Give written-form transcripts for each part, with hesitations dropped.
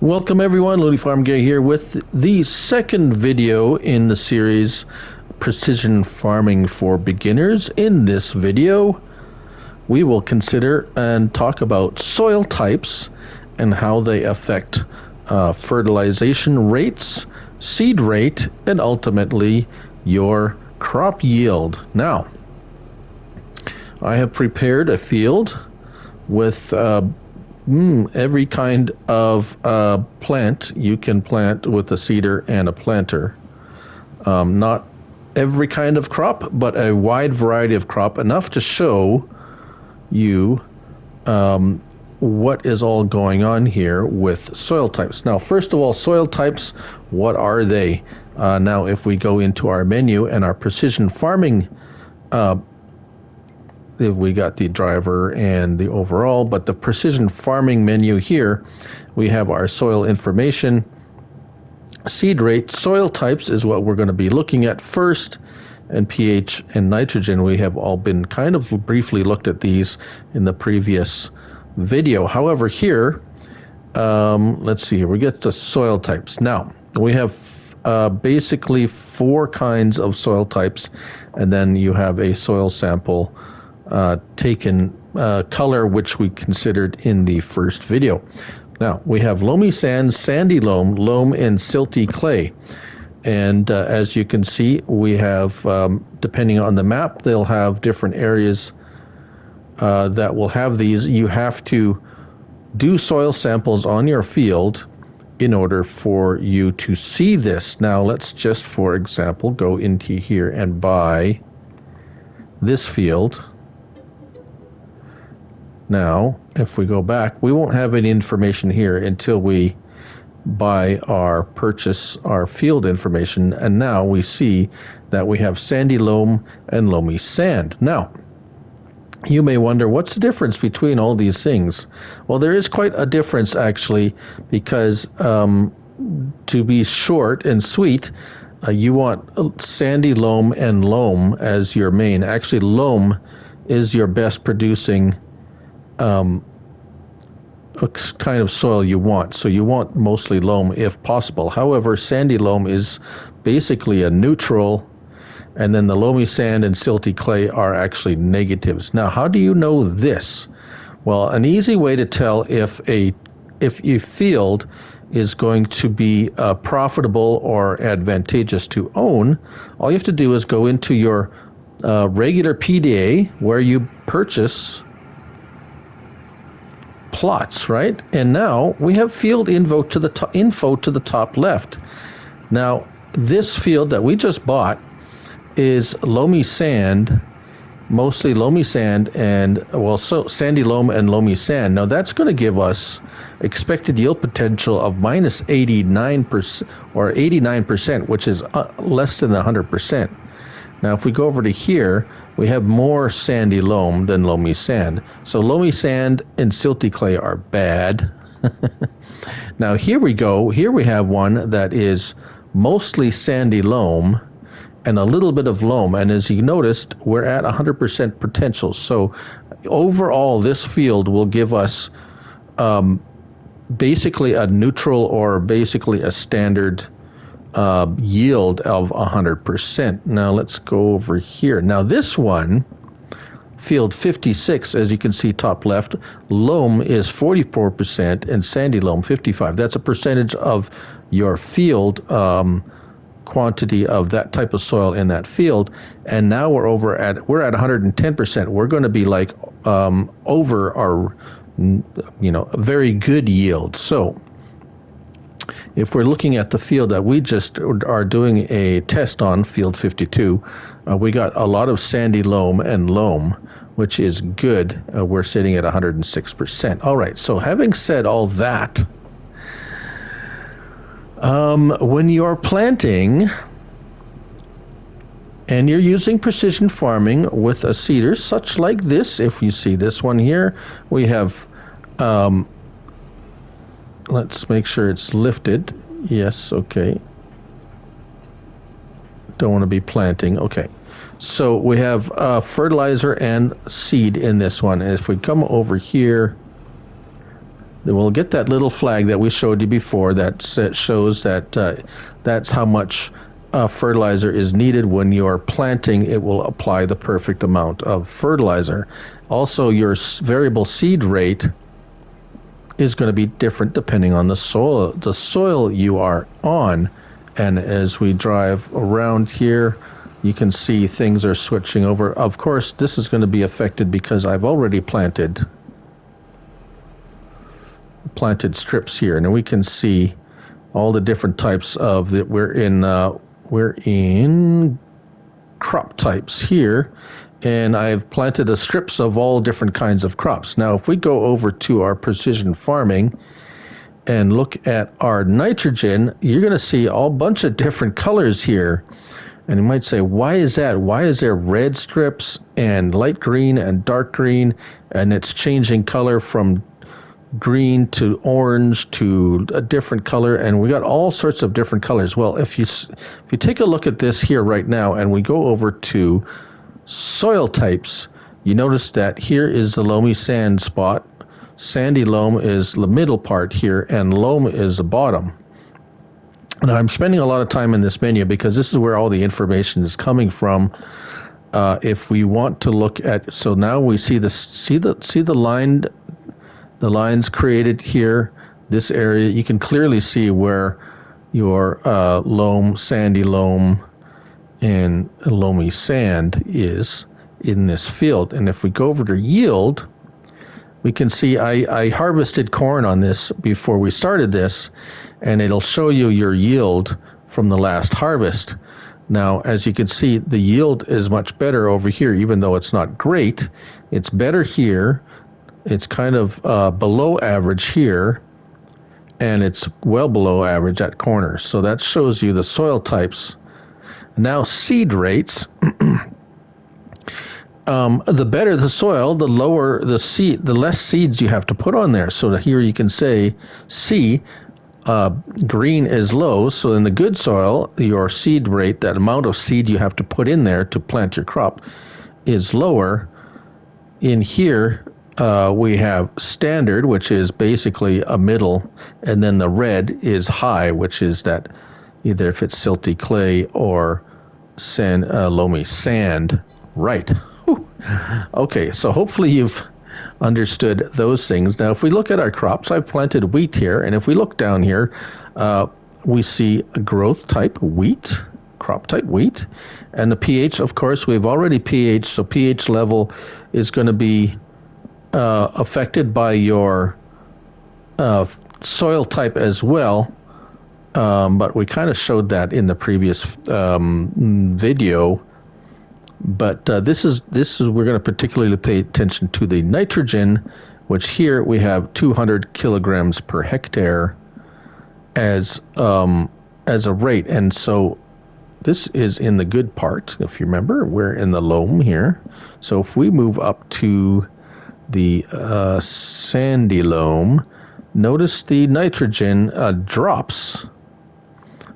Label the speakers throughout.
Speaker 1: Welcome everyone, Looney Farm Guy here with the second video in the series Precision Farming for Beginners. In this video, we will consider and talk about soil types and how they affect fertilization rates, seed rate, and ultimately your crop yield. Now, I have prepared a field with every kind of plant you can plant with a seeder and a planter. Not every kind of crop, but a wide variety of crop, enough to show you what is all going on here with soil types. Now, first of all, soil types, what are they? Now, if we go into our menu and our precision farming, we got the driver and the overall, but the precision farming menu here, we have our soil information, seed rate, soil types is what we're going to be looking at first, and pH and nitrogen. We have all been kind of briefly looked at these in the previous video. However, here, let's see here, we get the soil types. Now, we have basically four kinds of soil types, and then you have a soil sample taken color, which we considered in the first video. Now, we have loamy sand, sandy loam, loam, and silty clay. And as you can see, we have, depending on the map, they'll have different areas that will have these. You have to do soil samples on your field in order for you to see this. Now, let's just, for example, go into here and buy this field. Now, if we go back, we won't have any information here until we purchase our field information. And now we see that we have sandy loam and loamy sand. Now, you may wonder, what's the difference between all these things? Well, there is quite a difference, actually, because to be short and sweet, you want sandy loam and loam as your main. Actually, loam is your best producing kind of soil you want. So you want mostly loam if possible. However, sandy loam is basically a neutral, and then the loamy sand and silty clay are actually negatives. Now, how do you know this? Well, an easy way to tell if a field is going to be profitable or advantageous to own, all you have to do is go into your regular PDA where you purchase plots, right? And now we have field info to the top left. Now, this field that we just bought is loamy sand, mostly loamy sand, and so sandy loam and loamy sand. Now, that's going to give us expected yield potential of minus 89% or 89%, which is less than 100%. Now, if we go over to here, we have more sandy loam than loamy sand. So loamy sand and silty clay are bad. Now, here we go. Here we have one that is mostly sandy loam and a little bit of loam. And as you noticed, we're at 100% potential. So overall, this field will give us basically a neutral or basically a standard yield of 100%. Now let's go over here. Now this one, field 56, as you can see top left, loam is 44% and sandy loam 55%. That's a percentage of your field quantity of that type of soil in that field. And now we're at 110%. We're going to be like over our very good yield. So if we're looking at the field that we just are doing a test on, field 52, we got a lot of sandy loam and loam, which is good. We're sitting at 106%. All right, so having said all that, when you're planting and you're using precision farming with a seeder, such like this, if you see this one here, we have let's make sure it's lifted. Yes, okay. Don't want to be planting. Okay. So we have fertilizer and seed in this one. And if we come over here we'll get that little flag that we showed you before that shows that that's how much fertilizer is needed when you are planting. It will apply the perfect amount of fertilizer. Also, your variable seed rate is going to be different depending on the soil you are on. And as we drive around here, you can see things are switching over. Of course, this is going to be affected because I've already planted strips here, and we can see all the different types of that. We're in crop types here, and I've planted the strips of all different kinds of crops. Now, if we go over to our precision farming and look at our nitrogen, you're going to see a whole bunch of different colors here. And you might say, why is that? Why is there red strips and light green and dark green, and it's changing color from green to orange to a different color, and we got all sorts of different colors? Well, if you take a look at this here right now, and we go over to soil types, you notice that here is the loamy sand spot. Sandy loam is the middle part here, and loam is the bottom. Now, I'm spending a lot of time in this menu because this is where all the information is coming from. If we want to look at, so now we see the lines created here. This area, you can clearly see where your loam, sandy loam, and loamy sand is in this field. And if we go over to yield, we can see I harvested corn on this before we started this, and it'll show you your yield from the last harvest. Now, as you can see, the yield is much better over here, even though it's not great. It's better here. It's kind of below average here, and it's well below average at corners. So that shows you the soil types. Now, seed rates. The better the soil, the lower the seed, the less seeds you have to put on there. So here you can say C, green is low. So in the good soil, your seed rate, that amount of seed you have to put in there to plant your crop, is lower. In here, we have standard, which is basically a middle, and then the red is high, which is that either if it's silty clay or loamy sand. Right. Whew. Okay, so hopefully you've understood those things. Now, if we look at our crops, I've planted wheat here, and if we look down here, we see a growth type wheat, crop type wheat, and the pH, of course, we've already pH, so pH level is going to be affected by your soil type as well, but we kind of showed that in the previous video. But this is we're going to particularly pay attention to the nitrogen, which here we have 200 kilograms per hectare as a rate, and so this is in the good part. If you remember, we're in the loam here. So if we move up to the sandy loam, notice the nitrogen drops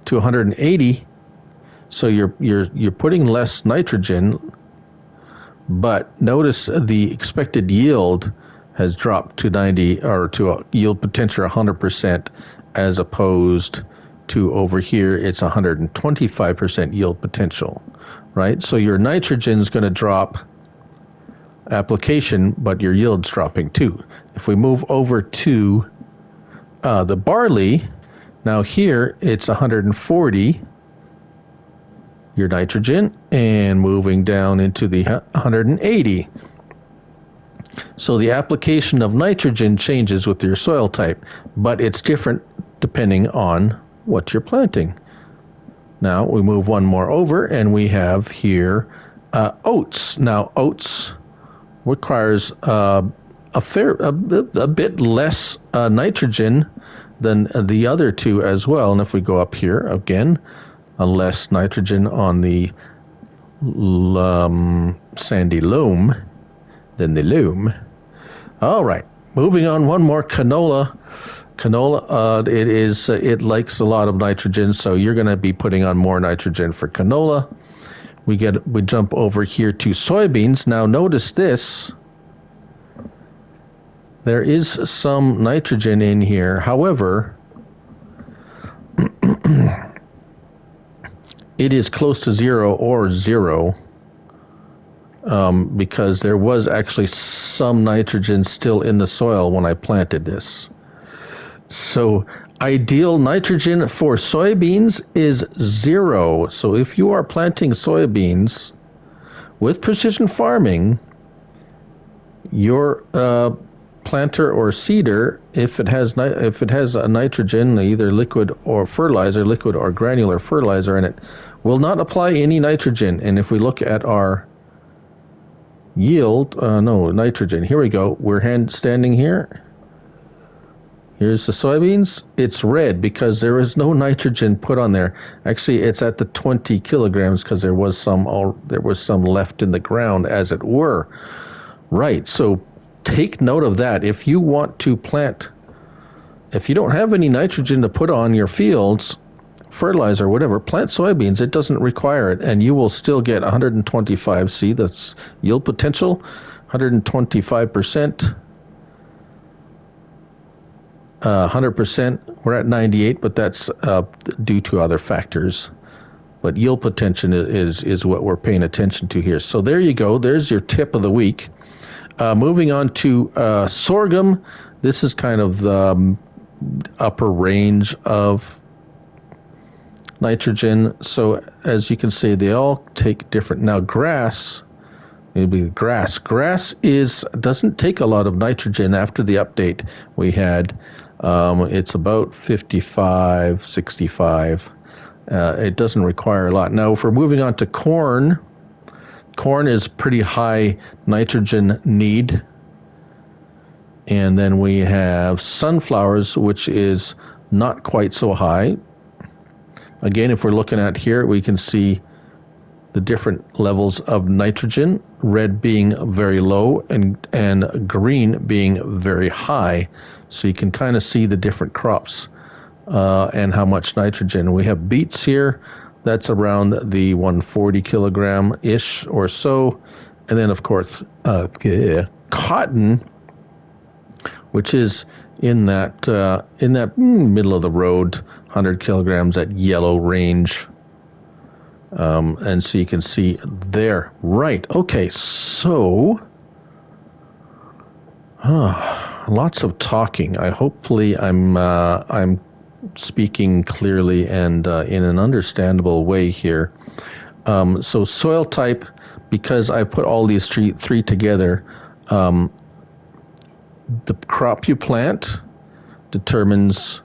Speaker 1: to 180. So you're putting less nitrogen, but notice the expected yield has dropped to 90, or to a yield potential 100%, as opposed to over here it's 125% yield potential, right? So your nitrogen is going to drop application, but your yield's dropping too. If we move over to the barley, now here it's 140 your nitrogen, and moving down into the 180. So the application of nitrogen changes with your soil type, but it's different depending on what you're planting. Now we move one more over, and we have here oats. Now oats requires a bit less nitrogen than the other two as well. And if we go up here again, less nitrogen on the sandy loam than the loam. All right, moving on, one more, canola. Canola, it likes a lot of nitrogen, so you're going to be putting on more nitrogen for canola. We jump over here to soybeans. Now notice this. There is some nitrogen in here. However, it is close to zero or zero, because there was actually some nitrogen still in the soil when I planted this. So ideal nitrogen for soybeans is 0. So if you are planting soybeans with precision farming, your planter or seeder, if it has a nitrogen, either liquid or fertilizer, liquid or granular fertilizer in it, will not apply any nitrogen. And if we look at our yield, no, nitrogen, here we go. We're standing here. Here's the soybeans. It's red because there is no nitrogen put on there. Actually, it's at the 20 kilograms because there was some left in the ground, as it were. Right. So take note of that. If you want to plant, if you don't have any nitrogen to put on your fields, fertilizer, whatever, plant soybeans. It doesn't require it, and you will still get 125. See, that's yield potential, 125%. 100%, we're at 98, but that's due to other factors. But yield potential is what we're paying attention to here. So there you go. There's your tip of the week. Moving on to sorghum. This is kind of the upper range of nitrogen. So as you can see, they all take different. Now grass, maybe grass. Grass doesn't take a lot of nitrogen after the update we had. It's about 55, 65. It doesn't require a lot. Now, if we're moving on to corn, corn is pretty high nitrogen need. And then we have sunflowers, which is not quite so high. Again, if we're looking at here, we can see the different levels of nitrogen, red being very low and green being very high. So you can kind of see the different crops and how much nitrogen. We have beets here. That's around the 140 kilogram-ish or so. And then, of course, cotton, which is in that middle of the road, 100 kilograms, that yellow range. And so you can see there. Right. Okay. So, lots of talking. Hopefully I'm speaking clearly and in an understandable way here. So soil type, because I put all these three together, the crop you plant determines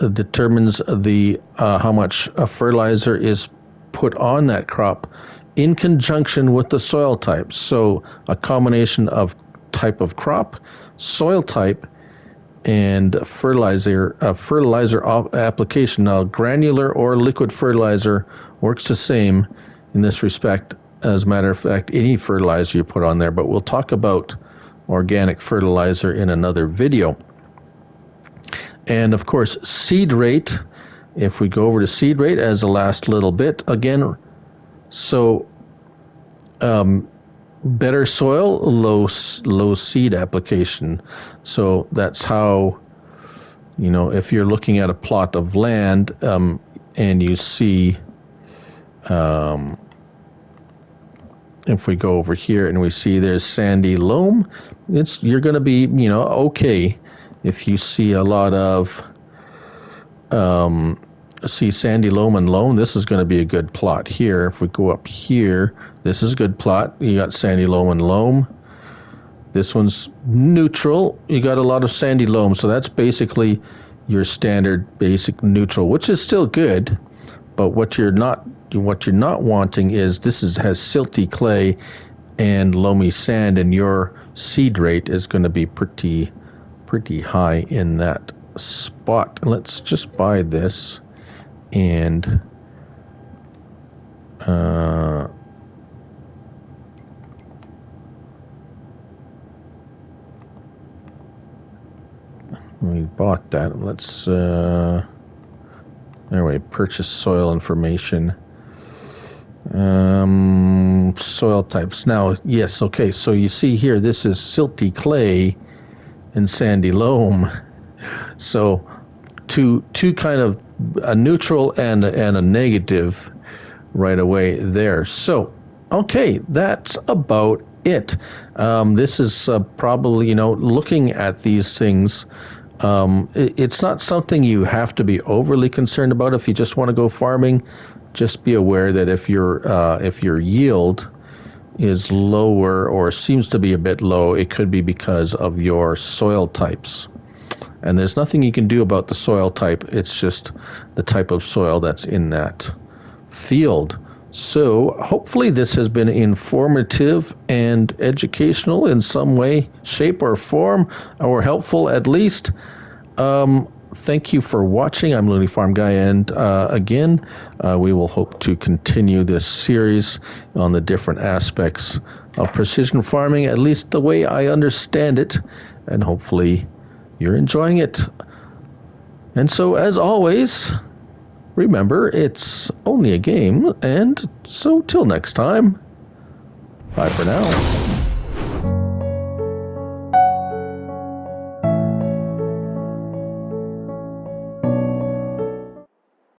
Speaker 1: the how much fertilizer is put on that crop in conjunction with the soil type. So a combination of type of crop, soil type, and fertilizer application. Now, granular or liquid fertilizer works the same in this respect. As a matter of fact, any fertilizer you put on there, but we'll talk about organic fertilizer in another video. And of course, seed rate. If we go over to seed rate as the last little bit, again, so better soil, low seed application. So that's how, if you're looking at a plot of land and you see, if we go over here and we see there's sandy loam, you're going to be, okay. If you see a lot of sandy loam and loam, this is going to be a good plot here. If we go up here, this is a good plot. You got sandy loam and loam. This one's neutral. You got a lot of sandy loam, so that's basically your standard basic neutral, which is still good. But what you're not wanting is has silty clay and loamy sand, and your seed rate is going to be pretty high in that spot. Let's just buy this and we bought that. Let's anyway, purchase soil information. Soil types. Now, yes, okay, so you see here, this is silty clay, and sandy loam. So two kind of a neutral and a negative right away there. So, okay, that's about it. This is probably, looking at these things, it's not something you have to be overly concerned about if you just want to go farming. Just be aware that if your yield is lower or seems to be a bit low, it could be because of your soil types. And there's nothing you can do about the soil type. It's just the type of soil that's in that field. So hopefully this has been informative and educational in some way, shape, or form, or helpful at least. Thank you for watching. I'm Looney Farm Guy, and again, we will hope to continue this series on the different aspects of precision farming, at least the way I understand it, and hopefully you're enjoying it. And so, as always, remember, it's only a game, and so till next time, bye for now.